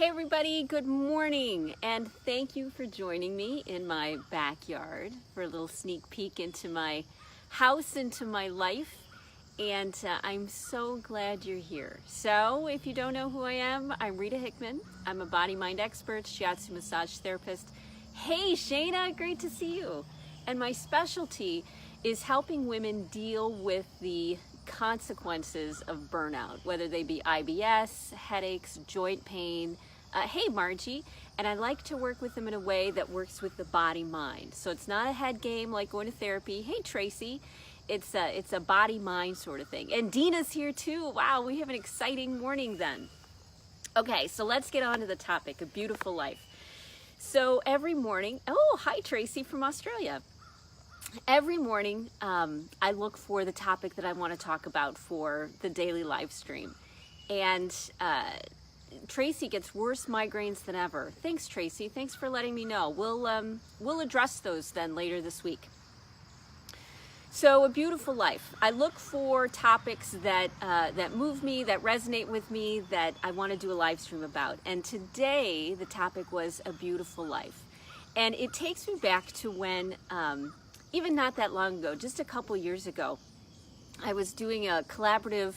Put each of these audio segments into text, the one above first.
Hey everybody, good morning, and thank you for joining me in my backyard for a little sneak peek into my house, into my life, and I'm so glad you're here. So if you don't know who I am, I'm Rita Hickman. I'm a body-mind expert, shiatsu massage therapist. Hey Shayna, great to see you. And my specialty is helping women deal with the consequences of burnout, whether they be IBS, headaches, joint pain. Hey Margie, and I like to work with them in a way that works with the body-mind. So it's not a head game like going to therapy. Hey Tracy, it's a body-mind sort of thing. And Dina's here too. Wow, we have an exciting morning then. Okay, so let's get on to the topic, a beautiful life. So every morning, oh, hi Tracy from Australia. Every morning, I look for the topic that I want to talk about for the daily live stream. And Tracy gets worse migraines than ever. Thanks, Tracy. Thanks for letting me know. We'll address those then later this week. So, a beautiful life. I look for topics that move me, that resonate with me, that I want to do a live stream about. And today, the topic was a beautiful life. And it takes me back to when, even not that long ago, just a couple years ago, I was doing a collaborative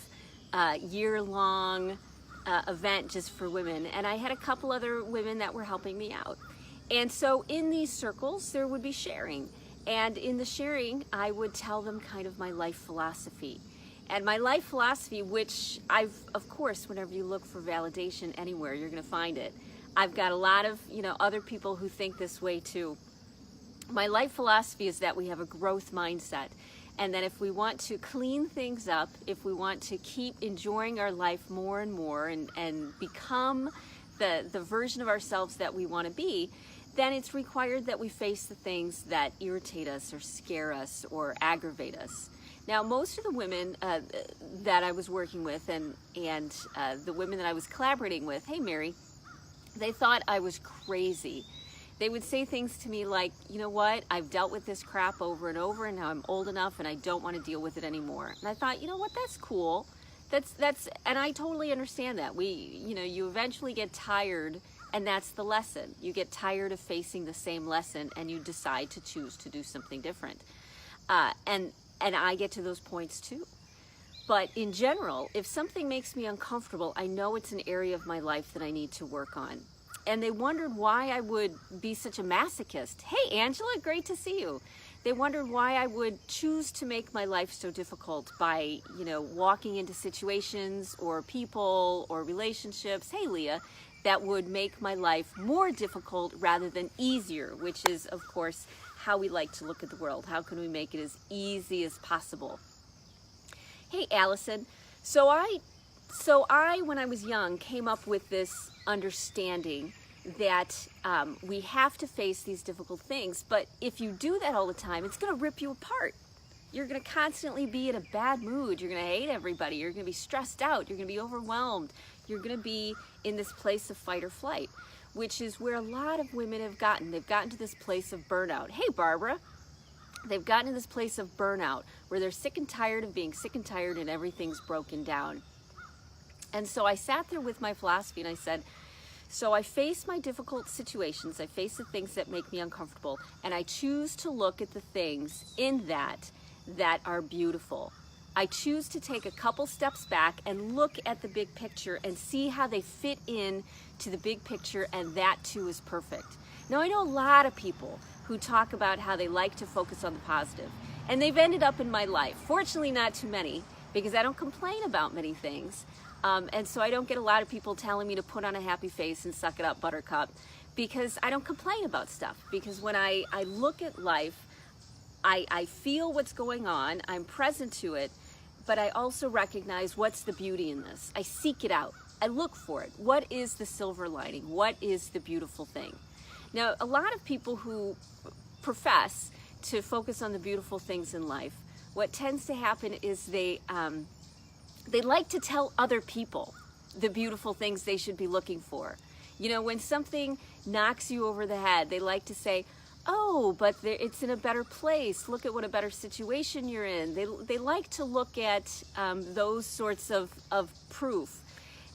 year-long event just for women, and I had a couple other women that were helping me out. And so in these circles, there would be sharing. And in the sharing, I would tell them kind of my life philosophy. And my life philosophy, which of course, whenever you look for validation anywhere, you're going to find it. I've got a lot of, other people who think this way too. My life philosophy is that we have a growth mindset. And that if we want to clean things up, if we want to keep enjoying our life more and more and become the version of ourselves that we want to be, then it's required that we face the things that irritate us or scare us or aggravate us. Now, most of the women that I was working with and the women that I was collaborating with, hey Mary, they thought I was crazy. They would say things to me like, you know what, I've dealt with this crap over and over, and now I'm old enough and I don't want to deal with it anymore. And I thought, you know what, that's cool. And I totally understand that. You eventually get tired, and that's the lesson. You get tired of facing the same lesson and you decide to choose to do something different. And I get to those points too. But in general, if something makes me uncomfortable, I know it's an area of my life that I need to work on. And they wondered why I would be such a masochist. Hey, Angela, great to see you. They wondered why I would choose to make my life so difficult by, walking into situations or people or relationships, hey, Leah, that would make my life more difficult rather than easier, which is, of course, how we like to look at the world. How can we make it as easy as possible? Hey, Allison. So I, when I was young, came up with this understanding that we have to face these difficult things, but if you do that all the time, it's going to rip you apart. You're going to constantly be in a bad mood. You're going to hate everybody. You're going to be stressed out. You're going to be overwhelmed. You're going to be in this place of fight or flight, which is where a lot of women have gotten. They've gotten to this place of burnout. Hey, Barbara. They've gotten to this place of burnout where they're sick and tired of being sick and tired and everything's broken down. And so I sat there with my philosophy and I said, so I face my difficult situations, I face the things that make me uncomfortable, and I choose to look at the things in that are beautiful. I choose to take a couple steps back and look at the big picture and see how they fit in to the big picture, and that too is perfect. Now I know a lot of people who talk about how they like to focus on the positive, and they've ended up in my life. Fortunately, not too many, because I don't complain about many things. And so I don't get a lot of people telling me to put on a happy face and suck it up, buttercup, because I don't complain about stuff. Because when I look at life, I feel what's going on, I'm present to it, but I also recognize what's the beauty in this. I seek it out. I look for it. What is the silver lining? What is the beautiful thing? Now, a lot of people who profess to focus on the beautiful things in life, what tends to happen is they like to tell other people the beautiful things they should be looking for. When something knocks you over the head, they like to say, oh, but it's in a better place. Look at what a better situation you're in. They like to look at those sorts of proof.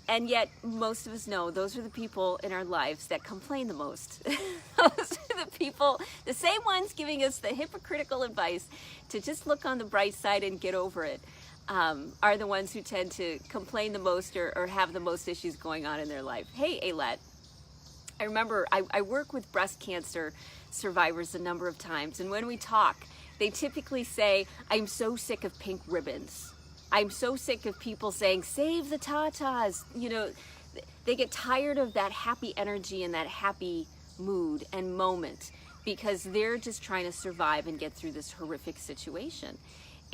And yet most of us know those are the people in our lives that complain the most. Those are the people, the same ones giving us the hypocritical advice to just look on the bright side and get over it, are the ones who tend to complain the most or have the most issues going on in their life. Hey, Ailette, I remember I work with breast cancer survivors a number of times, and when we talk, they typically say, I'm so sick of pink ribbons. I'm so sick of people saying, save the tatas. You know, they get tired of that happy energy and that happy mood and moment because they're just trying to survive and get through this horrific situation.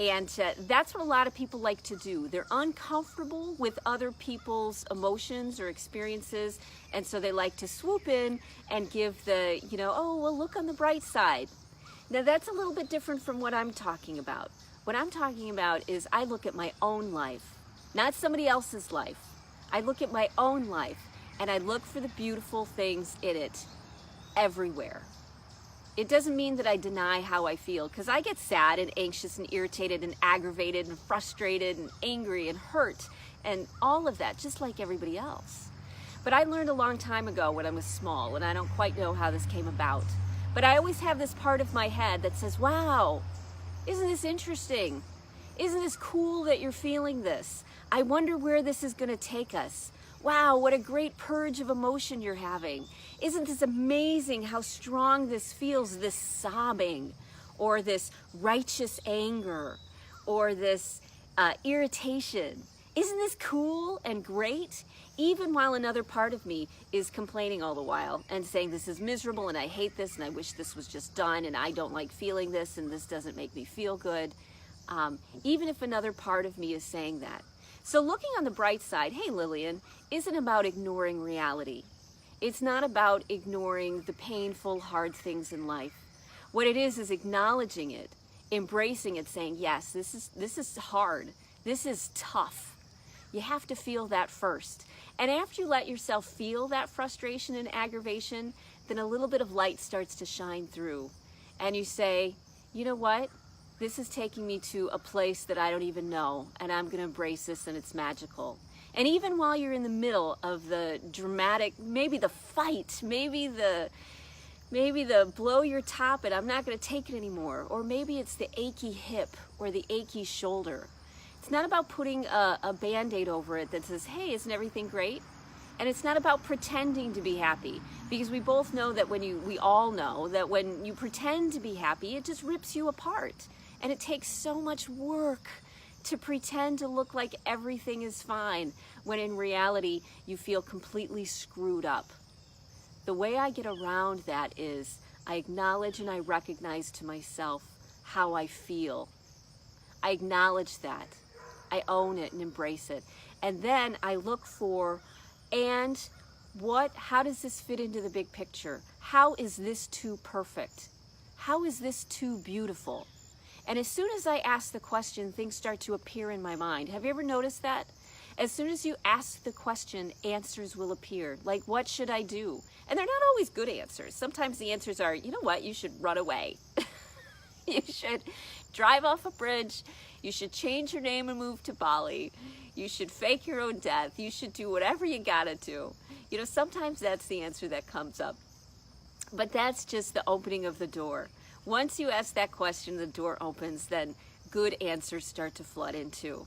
And that's what a lot of people like to do. They're uncomfortable with other people's emotions or experiences, and so they like to swoop in and give the, you know, oh, well, look on the bright side. Now, that's a little bit different from what I'm talking about. What I'm talking about is I look at my own life, not somebody else's life. I look at my own life, and I look for the beautiful things in it everywhere. It doesn't mean that I deny how I feel, because I get sad and anxious and irritated and aggravated and frustrated and angry and hurt and all of that, just like everybody else. But I learned a long time ago when I was small, and I don't quite know how this came about, but I always have this part of my head that says, wow, isn't this interesting? Isn't this cool that you're feeling this? I wonder where this is going to take us. Wow, what a great purge of emotion you're having. Isn't this amazing how strong this feels, this sobbing, or this righteous anger, or this irritation? Isn't this cool and great? Even while another part of me is complaining all the while and saying this is miserable and I hate this and I wish this was just done and I don't like feeling this and this doesn't make me feel good. Even if another part of me is saying that. So looking on the bright side, hey Lillian, isn't about ignoring reality. It's not about ignoring the painful, hard things in life. What it is acknowledging it, embracing it, saying, yes, this is hard. This is tough. You have to feel that first. And after you let yourself feel that frustration and aggravation, then a little bit of light starts to shine through. And you say, you know what? This is taking me to a place that I don't even know, and I'm going to embrace this, and it's magical. And even while you're in the middle of the dramatic, maybe the fight, maybe the blow your top and I'm not going to take it anymore, or maybe it's the achy hip or the achy shoulder. It's not about putting a Band-Aid over it that says, hey, isn't everything great? And it's not about pretending to be happy, because we both know that we all know that when you pretend to be happy, it just rips you apart. And it takes so much work to pretend to look like everything is fine, when in reality, you feel completely screwed up. The way I get around that is I acknowledge and I recognize to myself how I feel. I acknowledge that. I own it and embrace it. And then I look for, and how does this fit into the big picture? How is this too perfect? How is this too beautiful? And as soon as I ask the question, things start to appear in my mind. Have you ever noticed that? As soon as you ask the question, answers will appear. Like, what should I do? And they're not always good answers. Sometimes the answers are, you know what, you should run away. You should drive off a bridge. You should change your name and move to Bali. You should fake your own death. You should do whatever you gotta do. You know, sometimes that's the answer that comes up. But that's just the opening of the door. Once you ask that question, the door opens, then good answers start to flood in too.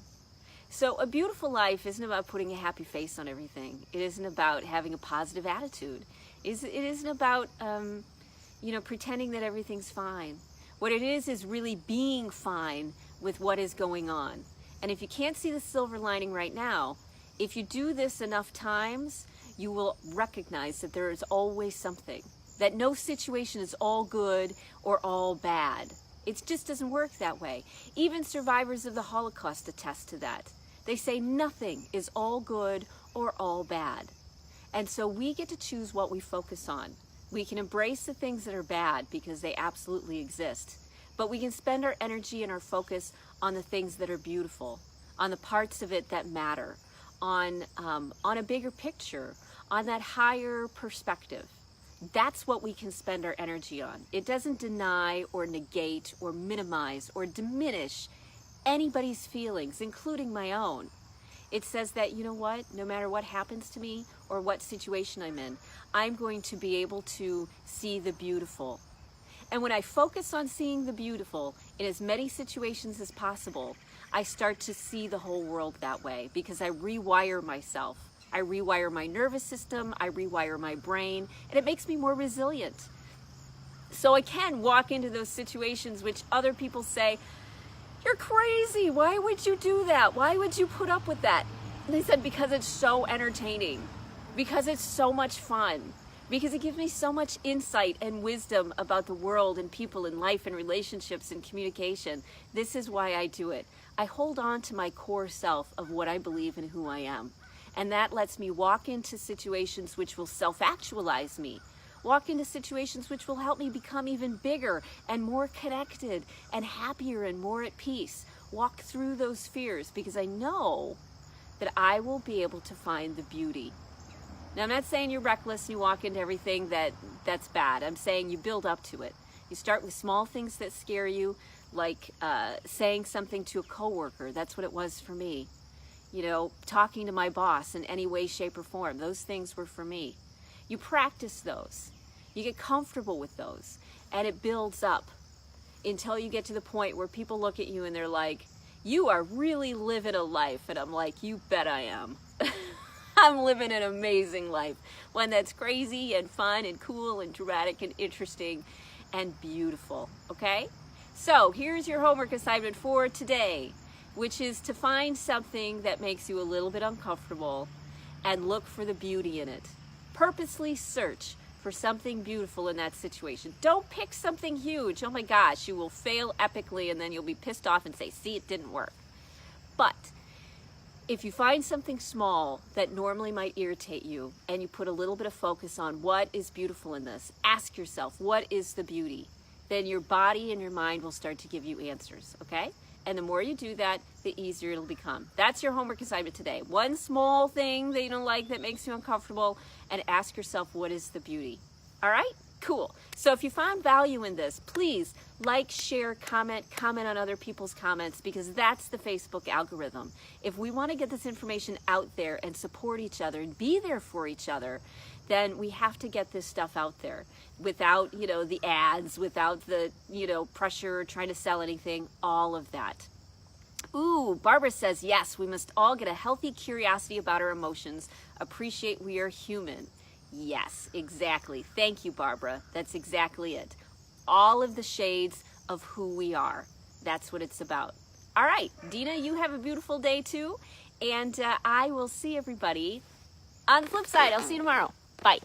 So a beautiful life isn't about putting a happy face on everything. It isn't about having a positive attitude. It isn't about, pretending that everything's fine. What it is really being fine with what is going on. And if you can't see the silver lining right now, if you do this enough times, you will recognize that there is always something. That no situation is all good or all bad. It just doesn't work that way. Even survivors of the Holocaust attest to that. They say nothing is all good or all bad. And so we get to choose what we focus on. We can embrace the things that are bad because they absolutely exist. But we can spend our energy and our focus on the things that are beautiful, on the parts of it that matter, on a bigger picture, on that higher perspective. That's what we can spend our energy on. It doesn't deny or negate or minimize or diminish anybody's feelings, including my own. It says that, you know what, no matter what happens to me or what situation I'm in, I'm going to be able to see the beautiful. And when I focus on seeing the beautiful in as many situations as possible, I start to see the whole world that way because I rewire myself. I rewire my nervous system, I rewire my brain, and it makes me more resilient. So I can walk into those situations which other people say, "You're crazy, why would you do that? Why would you put up with that?" And they said, because it's so entertaining, because it's so much fun, because it gives me so much insight and wisdom about the world and people and life and relationships and communication. This is why I do it. I hold on to my core self of what I believe and who I am. And that lets me walk into situations which will self-actualize me. Walk into situations which will help me become even bigger and more connected and happier and more at peace. Walk through those fears because I know that I will be able to find the beauty. Now, I'm not saying you're reckless and you walk into everything that's bad. I'm saying you build up to it. You start with small things that scare you, like saying something to a coworker. That's what it was for me. You know, talking to my boss in any way, shape, or form. Those things were for me. You practice those. You get comfortable with those. And it builds up until you get to the point where people look at you and they're like, "You are really living a life." And I'm like, "You bet I am." I'm living an amazing life. One that's crazy and fun and cool and dramatic and interesting and beautiful. Okay? So here's your homework assignment for today, which is to find something that makes you a little bit uncomfortable and look for the beauty in it. Purposely search for something beautiful in that situation. Don't pick something huge. Oh my gosh, you will fail epically and then you'll be pissed off and say, "See, it didn't work." But if you find something small that normally might irritate you and you put a little bit of focus on what is beautiful in this, ask yourself, what is the beauty? Then your body and your mind will start to give you answers, okay? And the more you do that, the easier it'll become. That's your homework assignment today. One small thing that you don't like that makes you uncomfortable, and ask yourself, what is the beauty? All right? Cool. So if you found value in this, please like, share, comment on other people's comments, because that's the Facebook algorithm. If we want to get this information out there and support each other and be there for each other, then we have to get this stuff out there without, the ads, without the, pressure trying to sell anything, all of that. Ooh, Barbara says, yes, we must all get a healthy curiosity about our emotions. Appreciate we are human. Yes, exactly. Thank you, Barbara. That's exactly it. All of the shades of who we are. That's what it's about. All right, Dina, you have a beautiful day too. And I will see everybody on the flip side. I'll see you tomorrow. Bye.